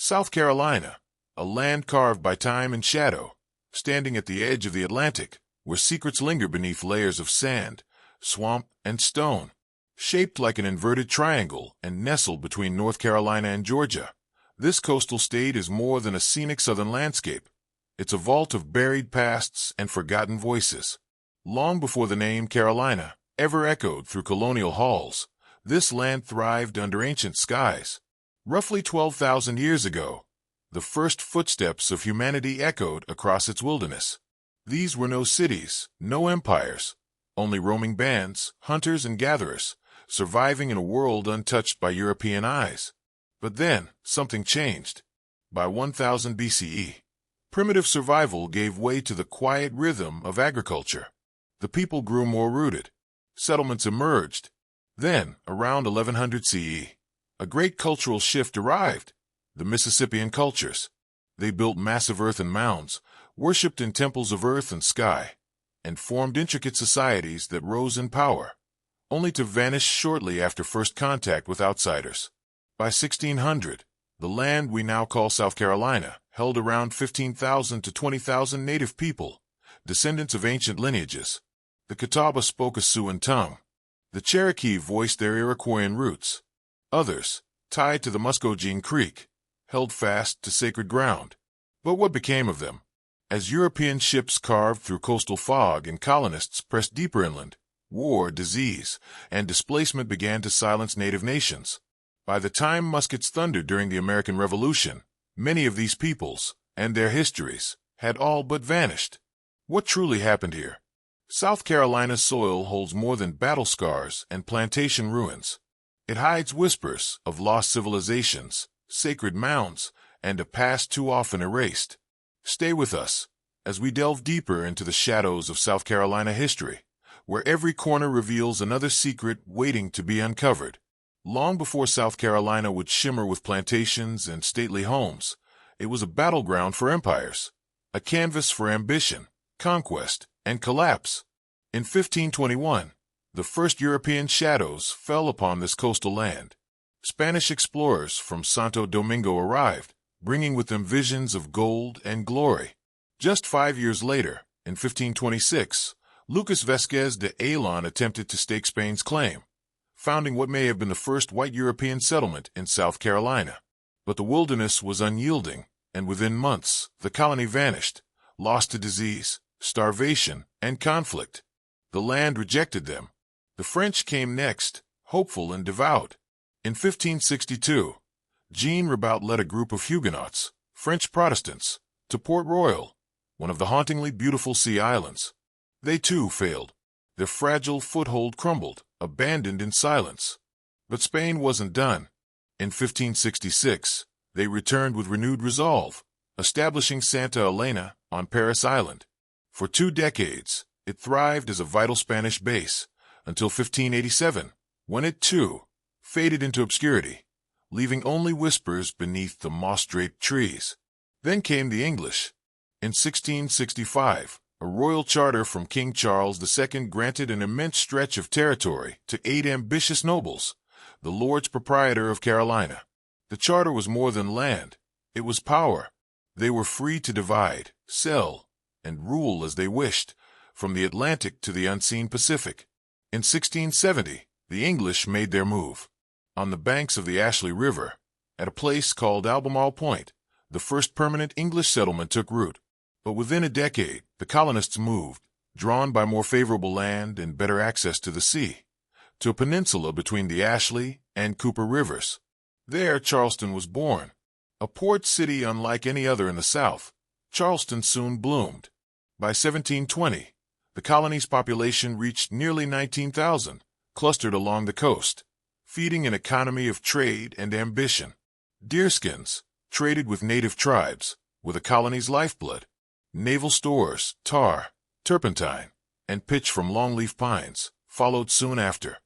South Carolina, a land carved by time and shadow, standing at the edge of the Atlantic, where secrets linger beneath layers of sand, swamp, and stone. Shaped like an inverted triangle and nestled between North Carolina and Georgia, this coastal state is more than a scenic southern landscape. It's a vault of buried pasts and forgotten voices. Long before the name Carolina ever echoed through colonial halls, this land thrived under ancient skies. Roughly 12,000 years ago, the first footsteps of humanity echoed across its wilderness. These were no cities, no empires, only roaming bands, hunters and gatherers, surviving in a world untouched by European eyes. But then, something changed. By 1000 BCE, primitive survival gave way to the quiet rhythm of agriculture. The people grew more rooted. Settlements emerged. Then, around 1100 CE, a great cultural shift arrived. The Mississippian cultures. They built massive earthen mounds, worshipped in temples of earth and sky, and formed intricate societies that rose in power, only to vanish shortly after first contact with outsiders. By 1600, the land we now call South Carolina held around 15,000 to 20,000 native people, descendants of ancient lineages. The Catawba spoke a Siouan tongue. The Cherokee voiced their Iroquoian roots. Others, tied to the Muscogene Creek, held fast to sacred ground. But what became of them? As European ships carved through coastal fog and colonists pressed deeper inland, war, disease, and displacement began to silence native nations. By the time muskets thundered during the American Revolution, many of these peoples, and their histories, had all but vanished. What truly happened here? South Carolina's soil holds more than battle scars and plantation ruins. It hides whispers of lost civilizations, sacred mounds, and a past too often erased. Stay with us as we delve deeper into the shadows of South Carolina history, where every corner reveals another secret waiting to be uncovered. Long before South Carolina would shimmer with plantations and stately homes, it was a battleground for empires, a canvas for ambition, conquest, and collapse. In 1521, the first European shadows fell upon this coastal land. Spanish explorers from Santo Domingo arrived, bringing with them visions of gold and glory. Just 5 years later, in 1526, Lucas Vázquez de Ayllón attempted to stake Spain's claim, founding what may have been the first white European settlement in South Carolina. But the wilderness was unyielding, and within months, the colony vanished, lost to disease, starvation, and conflict. The land rejected them. The French came next, hopeful and devout. In 1562, Jean Ribaut led a group of Huguenots, French Protestants, to Port Royal, one of the hauntingly beautiful sea islands. They too failed. Their fragile foothold crumbled, abandoned in silence. But Spain wasn't done. In 1566, they returned with renewed resolve, establishing Santa Elena on Paris Island. For 2 decades, it thrived as a vital Spanish base, until 1587, when it, too, faded into obscurity, leaving only whispers beneath the moss-draped trees. Then came the English. In 1665, a royal charter from King Charles II granted an immense stretch of territory to 8 ambitious nobles, the Lords Proprietor of Carolina. The charter was more than land. It was power. They were free to divide, sell, and rule as they wished, from the Atlantic to the unseen Pacific. In 1670, the English made their move. On the banks of the Ashley River, at a place called Albemarle Point, the first permanent English settlement took root. But within a decade, the colonists moved, drawn by more favorable land and better access to the sea, to a peninsula between the Ashley and Cooper Rivers. There, Charleston was born. A port city unlike any other in the South, Charleston soon bloomed. By 1720, the colony's population reached nearly 19,000, clustered along the coast, feeding an economy of trade and ambition. Deerskins, traded with native tribes, were the colony's lifeblood. Naval stores, tar, turpentine, and pitch from longleaf pines followed soon after.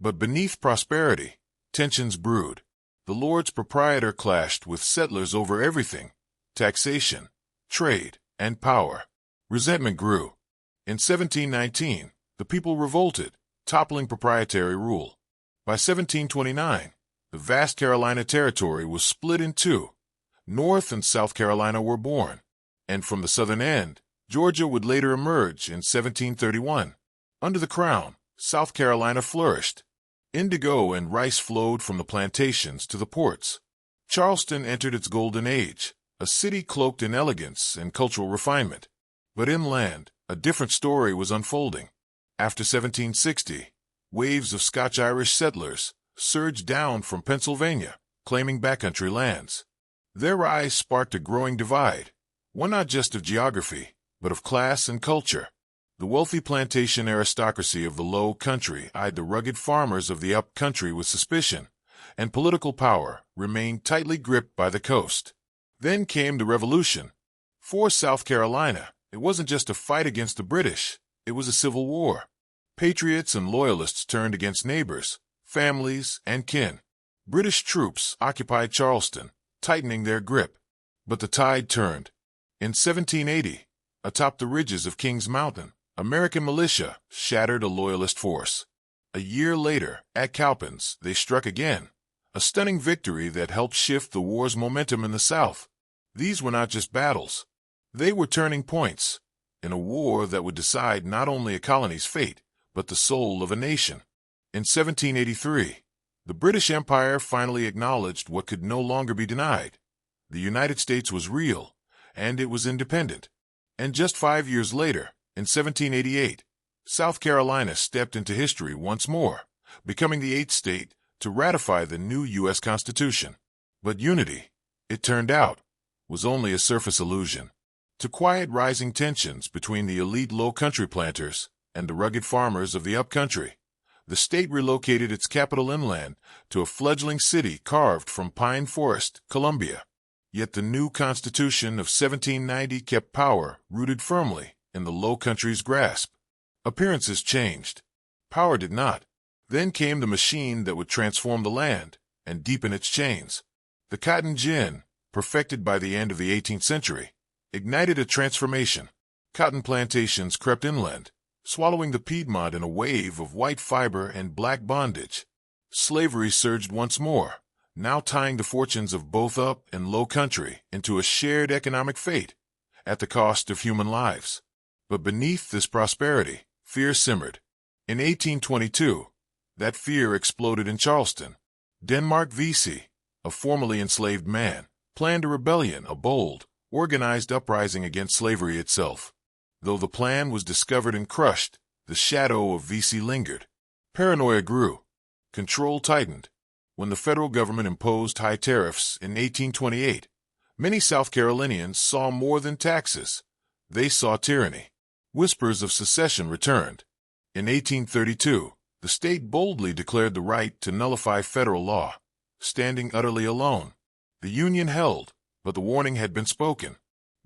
But beneath prosperity, tensions brewed. The Lords Proprietor clashed with settlers over everything: taxation, trade, and power. Resentment grew. In 1719, the people revolted, toppling proprietary rule. By 1729, the vast Carolina territory was split in two. North and South Carolina were born, and from the southern end, Georgia would later emerge in 1731. Under the Crown, South Carolina flourished. Indigo and rice flowed from the plantations to the ports. Charleston entered its golden age, a city cloaked in elegance and cultural refinement. But inland, a different story was unfolding. After 1760, waves of Scotch-Irish settlers surged down from Pennsylvania, claiming backcountry lands. Their rise sparked a growing divide, one not just of geography, but of class and culture. The wealthy plantation aristocracy of the low country eyed the rugged farmers of the up country with suspicion, and political power remained tightly gripped by the coast. Then came the Revolution. For South Carolina, it wasn't just a fight against the British, it was a civil war. Patriots and loyalists turned against neighbors, families, and kin. British troops occupied Charleston, tightening their grip. But the tide turned. In 1780, atop the ridges of Kings Mountain, American militia shattered a loyalist force. A year later, at Cowpens, they struck again, a stunning victory that helped shift the war's momentum in the South. These were not just battles. They were turning points in a war that would decide not only a colony's fate, but the soul of a nation. In 1783, the British Empire finally acknowledged what could no longer be denied. The United States was real, and it was independent. And just 5 years later, in 1788, South Carolina stepped into history once more, becoming the 8th state to ratify the new U.S. Constitution. But unity, it turned out, was only a surface illusion. To quiet rising tensions between the elite low-country planters and the rugged farmers of the upcountry, the state relocated its capital inland to a fledgling city carved from pine forest, Columbia. Yet the new Constitution of 1790 kept power rooted firmly in the low country's grasp. Appearances changed. Power did not. Then came the machine that would transform the land and deepen its chains. The cotton gin, perfected by the end of the 18th century, ignited a transformation. Cotton plantations crept inland, swallowing the Piedmont in a wave of white fiber and black bondage. Slavery surged once more, now tying the fortunes of both up and low country into a shared economic fate, at the cost of human lives. But beneath this prosperity, fear simmered. In 1822, that fear exploded in Charleston. Denmark Vesey, a formerly enslaved man, planned a rebellion, a bold, organized uprising against slavery itself. Though the plan was discovered and crushed, the shadow of Vesey lingered. Paranoia grew. Control tightened. When the federal government imposed high tariffs in 1828, many South Carolinians saw more than taxes. They saw tyranny. Whispers of secession returned. In 1832, the state boldly declared the right to nullify federal law, standing utterly alone. The Union held, but the warning had been spoken.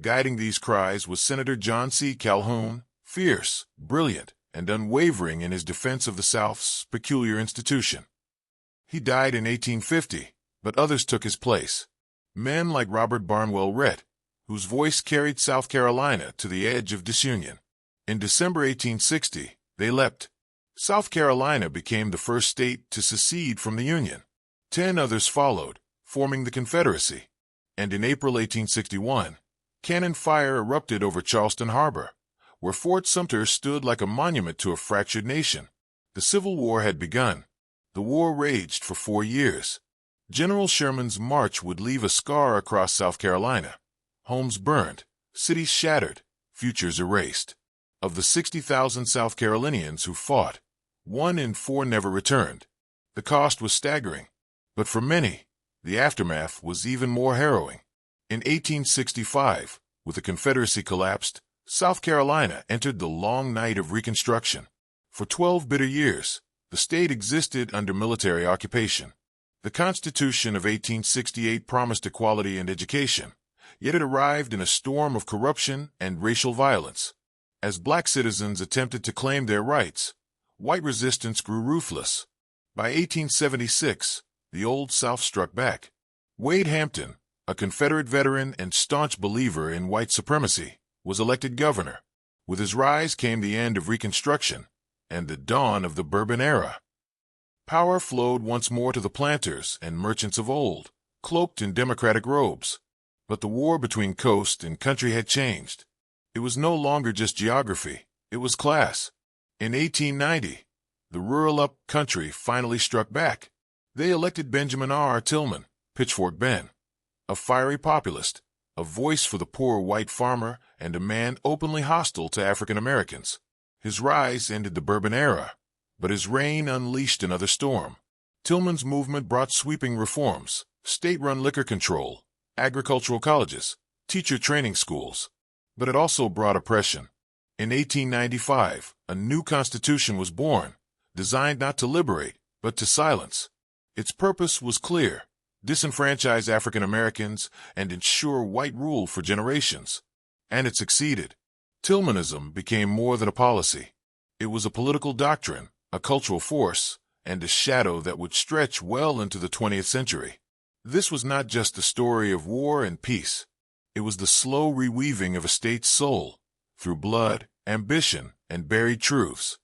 Guiding these cries was Senator John C. Calhoun, fierce, brilliant, and unwavering in his defense of the South's peculiar institution. He died in 1850, but others took his place. Men like Robert Barnwell Rhett, whose voice carried South Carolina to the edge of disunion. In December 1860, they leapt. South Carolina became the first state to secede from the Union. 10 others followed, forming the Confederacy. And in April 1861, cannon fire erupted over Charleston Harbor, where Fort Sumter stood like a monument to a fractured nation. The Civil War had begun. The war raged for 4 years. General Sherman's march would leave a scar across South Carolina. Homes burned, cities shattered, futures erased. Of the 60,000 South Carolinians who fought, 1 in 4 never returned. The cost was staggering. But for many, the aftermath was even more harrowing. In 1865, with the Confederacy collapsed, South Carolina entered the long night of Reconstruction. For 12 bitter years, the state existed under military occupation. The Constitution of 1868 promised equality and education, yet it arrived in a storm of corruption and racial violence. As black citizens attempted to claim their rights, white resistance grew ruthless. By 1876, the Old South struck back. Wade Hampton, a Confederate veteran and staunch believer in white supremacy, was elected governor. With his rise came the end of Reconstruction and the dawn of the Bourbon era. Power flowed once more to the planters and merchants of old, cloaked in democratic robes. But the war between coast and country had changed. It was no longer just geography, it was class. In 1890, the rural-up country finally struck back. They elected Benjamin R. Tillman, Pitchfork Ben, a fiery populist, a voice for the poor white farmer, and a man openly hostile to African Americans. His rise ended the Bourbon era, but his reign unleashed another storm. Tillman's movement brought sweeping reforms: state-run liquor control, agricultural colleges, teacher training schools. But it also brought oppression. In 1895, a new constitution was born, designed not to liberate, but to silence. Its purpose was clear: disenfranchise African Americans and ensure white rule for generations. And it succeeded. Tillmanism became more than a policy. It was a political doctrine, a cultural force, and a shadow that would stretch well into the 20th century. This was not just the story of war and peace. It was the slow reweaving of a state's soul, through blood, ambition, and buried truths.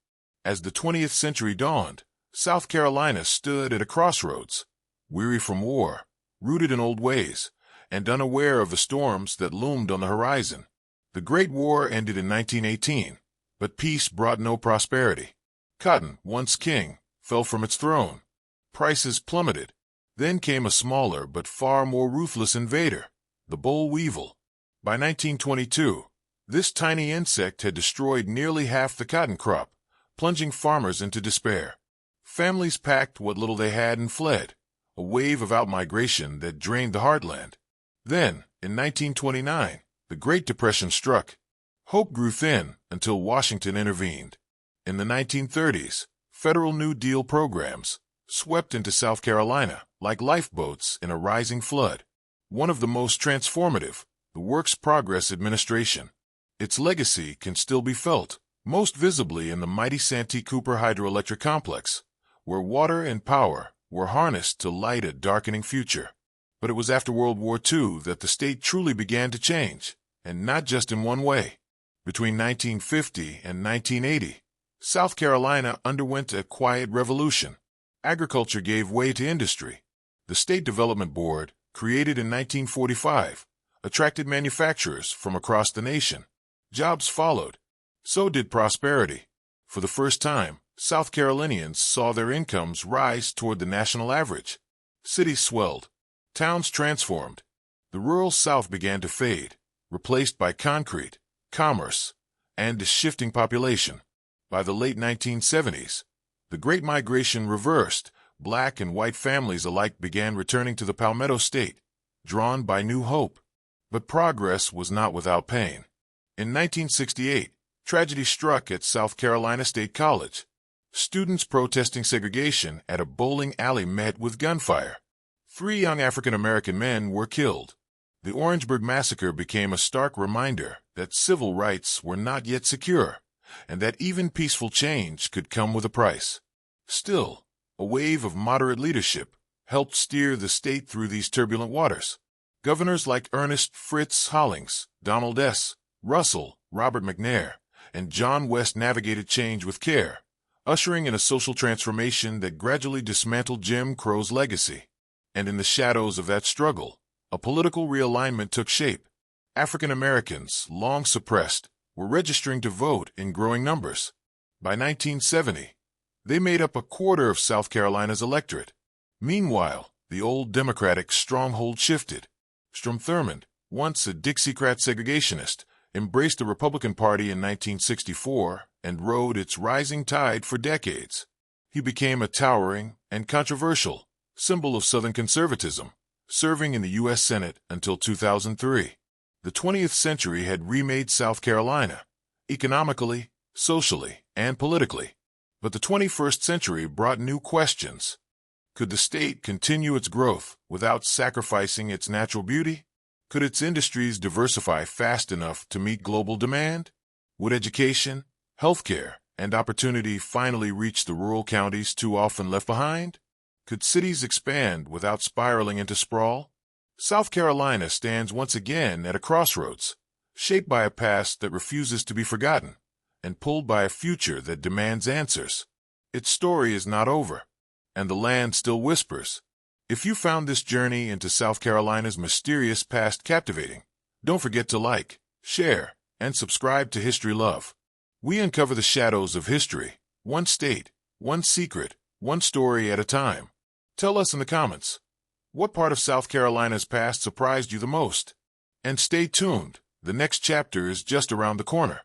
As the 20th century dawned, South Carolina stood at a crossroads, weary from war, rooted in old ways, and unaware of the storms that loomed on the horizon. The Great War ended in 1918, but peace brought no prosperity. Cotton, once king, fell from its throne. Prices plummeted. Then came a smaller but far more ruthless invader, the boll weevil. By 1922, this tiny insect had destroyed nearly half the cotton crop, plunging farmers into despair. Families packed what little they had and fled, a wave of outmigration that drained the heartland. Then, in 1929, the Great Depression struck. Hope grew thin until Washington intervened. In the 1930s, federal New Deal programs swept into South Carolina like lifeboats in a rising flood. One of the most transformative, the Works Progress Administration. Its legacy can still be felt, most visibly in the mighty Santee Cooper hydroelectric complex, where water and power were harnessed to light a darkening future. But it was after World War II that the state truly began to change, and not just in one way. Between 1950 and 1980, South Carolina underwent a quiet revolution. Agriculture gave way to industry. The State Development Board, created in 1945, attracted manufacturers from across the nation. Jobs followed. So did prosperity. For the first time, South Carolinians saw their incomes rise toward the national average. Cities swelled. Towns transformed. The rural South began to fade, replaced by concrete, commerce, and a shifting population. By the late 1970s, the Great Migration reversed. Black and white families alike began returning to the Palmetto State, drawn by new hope. But progress was not without pain. In 1968, tragedy struck at South Carolina State College. Students protesting segregation at a bowling alley met with gunfire. 3 young African-American men were killed. The Orangeburg Massacre became a stark reminder that civil rights were not yet secure, and that even peaceful change could come with a price. Still, a wave of moderate leadership helped steer the state through these turbulent waters. Governors like Ernest Fritz Hollings, Donald S. Russell, Robert McNair, and John West navigated change with care, ushering in a social transformation that gradually dismantled Jim Crow's legacy. And in the shadows of that struggle, a political realignment took shape. African Americans, long suppressed, were registering to vote in growing numbers. By 1970, they made up a quarter of South Carolina's electorate. Meanwhile, the old Democratic stronghold shifted. Strom Thurmond, once a Dixiecrat segregationist, embraced the Republican Party in 1964 and rode its rising tide for decades. He became a towering and controversial symbol of Southern conservatism, serving in the U.S. Senate until 2003. The 20th century had remade South Carolina, economically, socially, and politically. But the 21st century brought new questions. Could the state continue its growth without sacrificing its natural beauty? Could its industries diversify fast enough to meet global demand? Would education, healthcare, and opportunity finally reach the rural counties too often left behind? Could cities expand without spiraling into sprawl? South Carolina stands once again at a crossroads, shaped by a past that refuses to be forgotten, and pulled by a future that demands answers. Its story is not over, and the land still whispers. If you found this journey into South Carolina's mysterious past captivating, don't forget to like, share, and subscribe to History Love. We uncover the shadows of history, one state, one secret, one story at a time. Tell us in the comments, what part of South Carolina's past surprised you the most? And stay tuned, the next chapter is just around the corner.